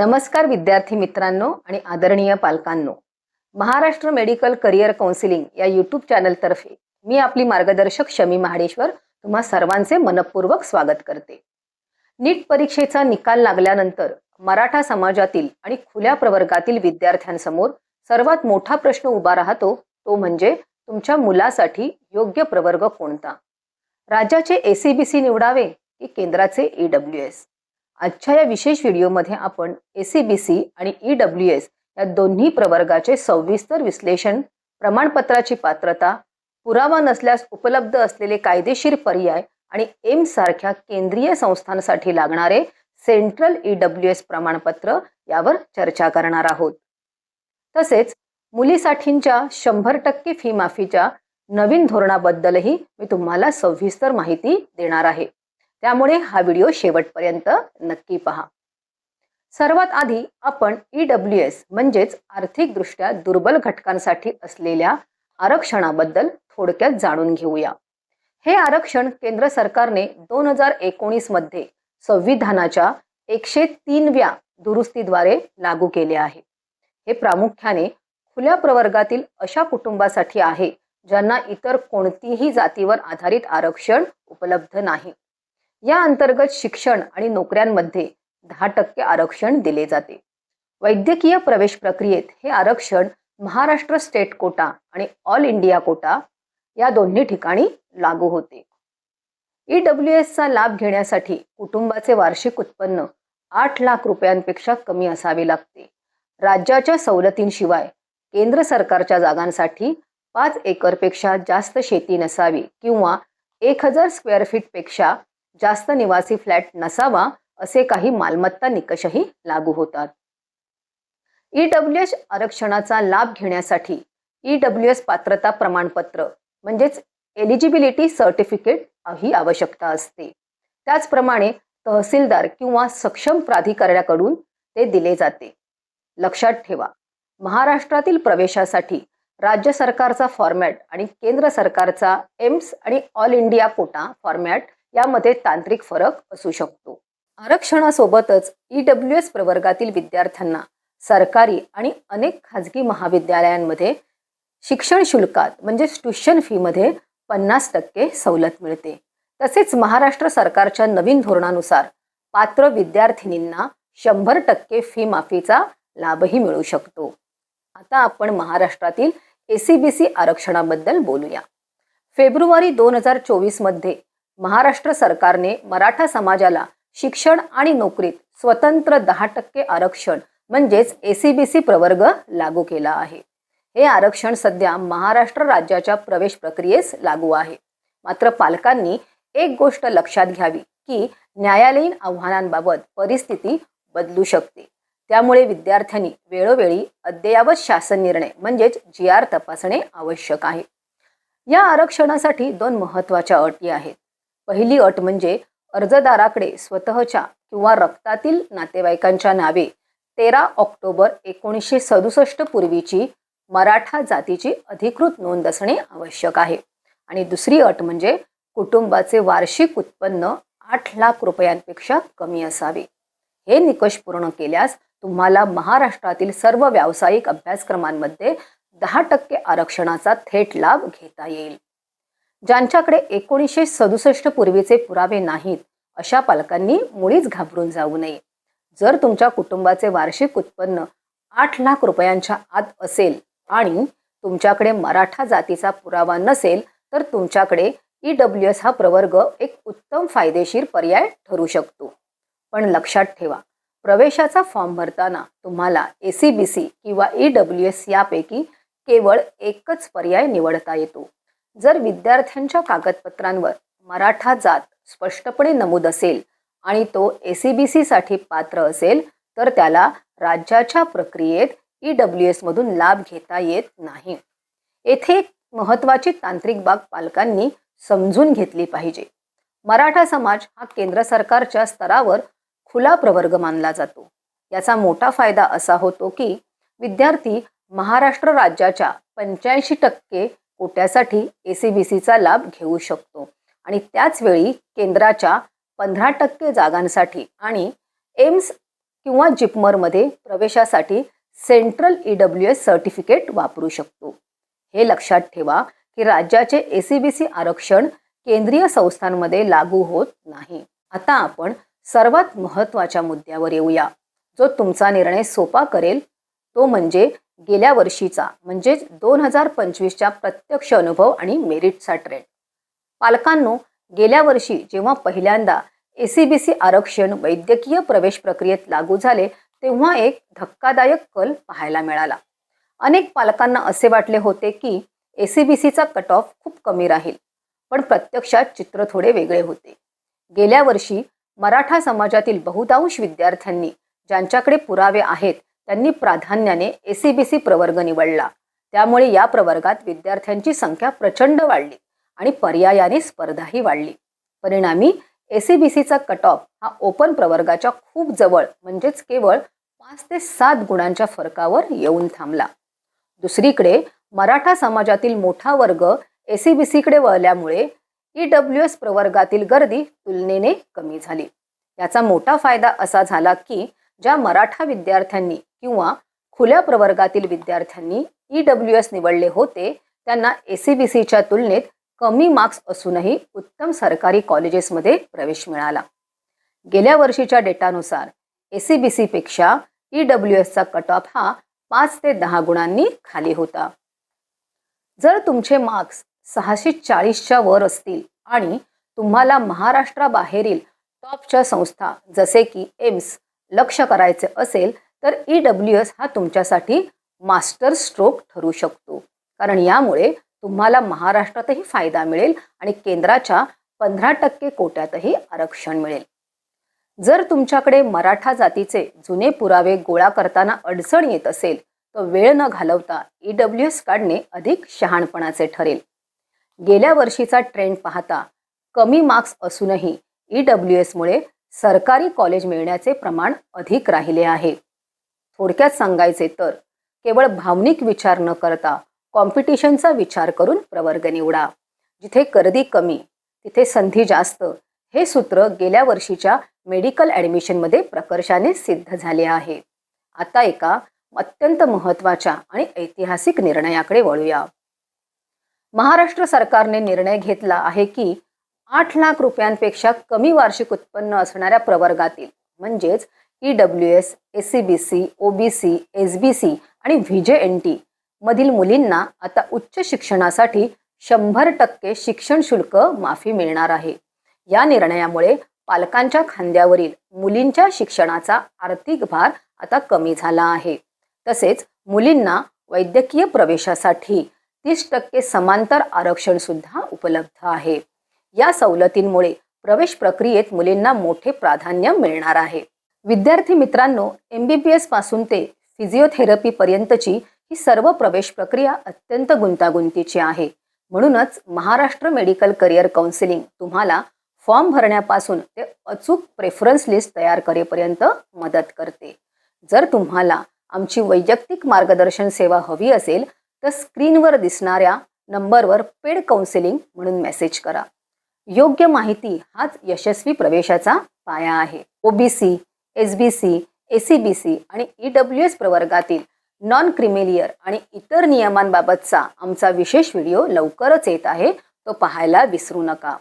नमस्कार विद्यार्थी मित्रांनो आणि आदरणीय पालकांनो. महाराष्ट्र मेडिकल करिअर काउन्सिलिंग या यूट्यूब चॅनलतर्फे मी आपली मार्गदर्शक शमी महाडेश्वर तुम्हा सर्वांचे मनपूर्वक स्वागत करते. नीट परीक्षेचा निकाल लागल्यानंतर मराठा समाजातील आणि खुल्या प्रवर्गातील विद्यार्थ्यांसमोर सर्वात मोठा प्रश्न उभा राहतो, तो म्हणजे तुमच्या मुलासाठी योग्य प्रवर्ग कोणता. राज्याचे ACBC निवडावे की केंद्राचे EWS. आजच्या या विशेष व्हिडिओमध्ये आपण ACBC आणि EWS या दोन्ही प्रवर्गाचे सविस्तर विश्लेषण, प्रमाणपत्राची पात्रता, पुरावा नसल्यास उपलब्ध असलेले कायदेशीर पर्याय आणि एम्स सारख्या केंद्रीय संस्थांसाठी लागणारे सेंट्रल EWS प्रमाणपत्र यावर चर्चा करणार आहोत. तसेच मुलीसाठींच्या 100% फी माफीच्या नवीन धोरणाबद्दलही मी तुम्हाला सविस्तर माहिती देणार आहे. त्यामुळे हा व्हिडिओ शेवटपर्यंत नक्की पहा. सर्वात आधी आपण EWS म्हणजेच आर्थिकदृष्ट्या दुर्बल घटकांसाठी असलेल्या आरक्षणाबद्दल थोडक्यात जाणून घेऊया. हे आरक्षण केंद्र सरकारने 2019 मध्ये संविधानाच्या 103व्या दुरुस्तीद्वारे लागू केले आहे. हे प्रामुख्याने खुल्या प्रवर्गातील अशा कुटुंबासाठी आहे ज्यांना इतर कोणतीही जातीवर आधारित आरक्षण उपलब्ध नाही. या अंतर्गत शिक्षण आणि नोकऱ्यांमध्ये 10% आरक्षण दिले जाते. वैद्यकीय प्रवेश प्रक्रियेत हे आरक्षण महाराष्ट्र स्टेट कोटा आणि ऑल इंडिया कोटा या दोन्ही ठिकाणी लागू होते. EWSचा लाभ घेण्यासाठी कुटुंबाचे वार्षिक उत्पन्न 8 लाख रुपयांपेक्षा कमी असावे लागते. राज्याच्या सवलतींशिवाय केंद्र सरकारच्या जागांसाठी 5 एकरपेक्षा जास्त शेती नसावी किंवा 1000 स्क्वेअर फीट पेक्षा जास्त निवासी फ्लॅट नसावा असे काही मालमत्ता निकषही लागू होतात. EWS आरक्षणाचा लाभ घेण्यासाठी EWS पात्रता प्रमाणपत्र म्हणजेच एलिजिबिलिटी सर्टिफिकेट ही आवश्यकता असते. त्याचप्रमाणे तहसीलदार किंवा सक्षम प्राधिकरणाकडून ते दिले जाते. लक्षात ठेवा, महाराष्ट्रातील प्रवेशासाठी राज्य सरकारचा फॉर्मॅट आणि केंद्र सरकारचा एम्स आणि ऑल इंडिया कोटा फॉर्मॅट यामध्ये तांत्रिक फरक असू शकतो. आरक्षणासोबतच EWS प्रवर्गातील विद्यार्थ्यांना सरकारी आणि अनेक खाजगी महाविद्यालयांमध्ये शिक्षण शुल्कात म्हणजेच ट्युशन फीमध्ये 50% सवलत मिळते. तसेच महाराष्ट्र सरकारच्या नवीन धोरणानुसार पात्र विद्यार्थिनींना 100% फी माफीचा लाभही मिळू शकतो. आता आपण महाराष्ट्रातील ACBC आरक्षणाबद्दल बोलूया. फेब्रुवारी 2024 मध्ये महाराष्ट्र सरकारने मराठा समाजाला शिक्षण आणि नोकरीत स्वतंत्र 10% आरक्षण म्हणजेच ACBC प्रवर्ग लागू केला आहे. हे आरक्षण सध्या महाराष्ट्र राज्याच्या प्रवेश प्रक्रियेस लागू आहे. मात्र पालकांनी एक गोष्ट लक्षात घ्यावी की न्यायालयीन आव्हानांबाबत परिस्थिती बदलू शकते. त्यामुळे विद्यार्थ्यांनी वेळोवेळी अद्ययावत शासन निर्णय म्हणजेच GR तपासणे आवश्यक आहे. या आरक्षणासाठी 2 महत्त्वाच्या अटी आहेत. पहिली अट म्हणजे अर्जदाराकडे स्वतःच्या किंवा रक्तातील नातेवाईकांच्या नावे 13 ऑक्टोबर 1967 पूर्वीची मराठा जातीची अधिकृत नोंद असणे आवश्यक आहे. आणि दुसरी अट म्हणजे कुटुंबाचे वार्षिक उत्पन्न 8 लाख रुपयांपेक्षा कमी असावे. हे निकष पूर्ण केल्यास तुम्हाला महाराष्ट्रातील सर्व व्यावसायिक अभ्यासक्रमांमध्ये 10% आरक्षणाचा थेट लाभ घेता येईल. ज्यांच्याकडे 1967 पूर्वीचे पुरावे नाहीत अशा पालकांनी मुळीच घाबरून जाऊ नये. जर तुमच्या कुटुंबाचे वार्षिक उत्पन्न 8 लाख रुपयांच्या आत असेल आणि तुमच्याकडे मराठा जातीचा पुरावा नसेल तर तुमच्याकडे EWS हा प्रवर्ग एक उत्तम फायदेशीर पर्याय ठरू शकतो. पण लक्षात ठेवा, प्रवेशाचा फॉर्म भरताना तुम्हाला ACBC किंवा EWS यापैकी केवळ एकच पर्याय निवडता येतो. जर विद्यार्थ्यांच्या कागदपत्रांवर मराठा जात स्पष्टपणे नमूद असेल आणि तो ACBC साठी पात्र असेल तर त्याला राज्याच्या प्रक्रियेत EWS मधून लाभ घेता येत नाही. येथे एक महत्त्वाची तांत्रिक बाब पालकांनी समजून घेतली पाहिजे. मराठा समाज हा केंद्र सरकारच्या स्तरावर खुला प्रवर्ग मानला जातो. याचा मोठा फायदा असा होतो की विद्यार्थी महाराष्ट्र राज्याच्या 85% कोट्यासाठी ACBCचा लाभ घेऊ शकतो आणि त्याच वेळी केंद्राच्या 15% जागांसाठी आणि एम्स किंवा जिपमरमध्ये प्रवेशासाठी सेंट्रल EWS सर्टिफिकेट वापरू शकतो. हे लक्षात ठेवा की राज्याचे ACBC आरक्षण केंद्रीय संस्थांमध्ये लागू होत नाही. आता आपण सर्वात महत्त्वाच्या मुद्द्यावर येऊया, जो तुमचा निर्णय सोपा करेल. तो म्हणजे गेल्या वर्षीचा म्हणजे 2025च्या प्रत्यक्ष अनुभव आणि मेरिटचा ट्रेंड. पालकांनो, गेल्या वर्षी जेव्हा पहिल्यांदा ACBC आरक्षण वैद्यकीय प्रवेश प्रक्रियेत लागू झाले तेव्हा एक धक्कादायक कल पाहायला मिळाला. अनेक पालकांना असे वाटले होते की ACBCचा कट ऑफ खूप कमी राहील, पण प्रत्यक्षात चित्र थोडे वेगळे होते. गेल्या वर्षी मराठा समाजातील बहुतांश विद्यार्थ्यांनी, ज्यांच्याकडे पुरावे आहेत, त्यांनी प्राधान्याने ACBC प्रवर्ग निवडला. त्यामुळे या प्रवर्गात विद्यार्थ्यांची संख्या प्रचंड वाढली आणि पर्यायाने स्पर्धाही वाढली. परिणामी ACBCचा कट ऑफ हा ओपन प्रवर्गाच्या खूप जवळ म्हणजेच केवळ 5 ते 7 गुणांच्या फरकावर येऊन थांबला. दुसरीकडे मराठा समाजातील मोठा वर्ग ACBCकडे वळल्यामुळे EWS प्रवर्गातील गर्दी तुलनेने कमी झाली. याचा मोठा फायदा असा झाला की ज्या मराठा विद्यार्थ्यांनी किंवा खुल्या प्रवर्गातील विद्यार्थ्यांनी EWS निवडले होते त्यांना ACBCच्या तुलनेत कमी मार्क्स असूनही उत्तम सरकारी कॉलेजेसमध्ये प्रवेश मिळाला. गेल्या वर्षीच्या डेटानुसार ACBCपेक्षा EWSचा कट ऑफ हा 5 ते 10 गुणांनी खाली होता. जर तुमचे मार्क्स 640च्या वर असतील आणि तुम्हाला महाराष्ट्राबाहेरील टॉपच्या संस्था जसे की एम्स लक्ष्य करायचे असेल तर EWS हा तुमच्यासाठी मास्टर स्ट्रोक ठरू शकतो, कारण यामुळे तुम्हाला महाराष्ट्रातही फायदा मिळेल आणि केंद्राच्या 15% कोट्यातही आरक्षण मिळेल. जर तुमच्याकडे मराठा जातीचे जुने पुरावे गोळा करताना अडचण येत असेल तर वेळ न घालवता EWS काढणे अधिक शहाणपणाचे ठरेल. गेल्या वर्षीचा ट्रेंड पाहता कमी मार्क्स असूनही EWSमुळे सरकारी कॉलेज मिळण्याचे प्रमाण अधिक राहिले आहे. थोडक्यात सांगायचे तर केवळ भावनिक विचार न करता कॉम्पिटिशनचा विचार करून प्रवर्ग निवडा. जिथे गर्दी कमी तिथे संधी जास्त, हे सूत्र गेल्या वर्षीच्या मेडिकल ॲडमिशनमध्ये प्रकर्षाने सिद्ध झाले आहे. आता एका अत्यंत महत्त्वाच्या आणि ऐतिहासिक निर्णयाकडे वळूया. महाराष्ट्र सरकारने निर्णय घेतला आहे की 8 लाख रुपयांपेक्षा कमी वार्षिक उत्पन्न असणाऱ्या प्रवर्गातील म्हणजेच EWS, ACBC, OBC, SBC आणि VJNT मधील मुलींना आता उच्च शिक्षणासाठी 100% शिक्षण शुल्क माफी मिळणार आहे. या निर्णयामुळे पालकांच्या खांद्यावरील मुलींच्या शिक्षणाचा आर्थिक भार आता कमी झाला आहे. तसेच मुलींना वैद्यकीय प्रवेशासाठी 30% समांतर आरक्षण सुद्धा उपलब्ध आहे. या सवलतींमुळे प्रवेश प्रक्रियेत मुलींना मोठे प्राधान्य मिळणार आहे. विद्यार्थी मित्रांनो, MBBS पासून ते फिजिओथेरपी पर्यंतची ही सर्व प्रवेश प्रक्रिया अत्यंत गुंतागुंतीची आहे. म्हणूनच महाराष्ट्र मेडिकल करिअर काउन्सिलिंग तुम्हाला फॉर्म भरण्यापासून ते अचूक प्रेफरन्स लिस्ट तयार करेपर्यंत मदत करते. जर तुम्हाला आमची वैयक्तिक मार्गदर्शन सेवा हवी असेल तर स्क्रीनवर दिसणाऱ्या नंबरवर पेड काउन्सिलिंग म्हणून मेसेज करा. योग्य माहिती हाच यशस्वी प्रवेशाचा पाया आहे. OBC, SBC, ACBC आणि EWS प्रवर्गातील नॉन क्रिमिलियर आणि इतर नियमांबाबतचा आमचा विशेष व्हिडिओ लवकरच येत आहे, तो पाहायला विसरू नका.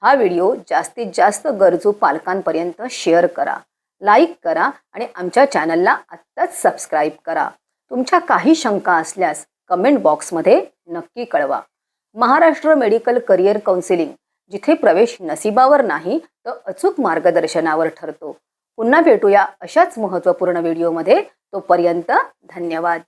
हा व्हिडिओ जास्तीत जास्त गरजू पालकांपर्यंत शेअर करा, लाईक करा आणि आमच्या चॅनलला आत्ताच सबस्क्राईब करा. तुमच्या काही शंका असल्यास कमेंट बॉक्समध्ये नक्की कळवा. महाराष्ट्र मेडिकल करिअर काउन्सिलिंग, जिथे प्रवेश नशिबावर नाही तर अचूक मार्गदर्शनावर ठरतो. पुन्हा भेटूया अशाच महत्त्वपूर्ण व्हिडिओमध्ये. तोपर्यंत धन्यवाद.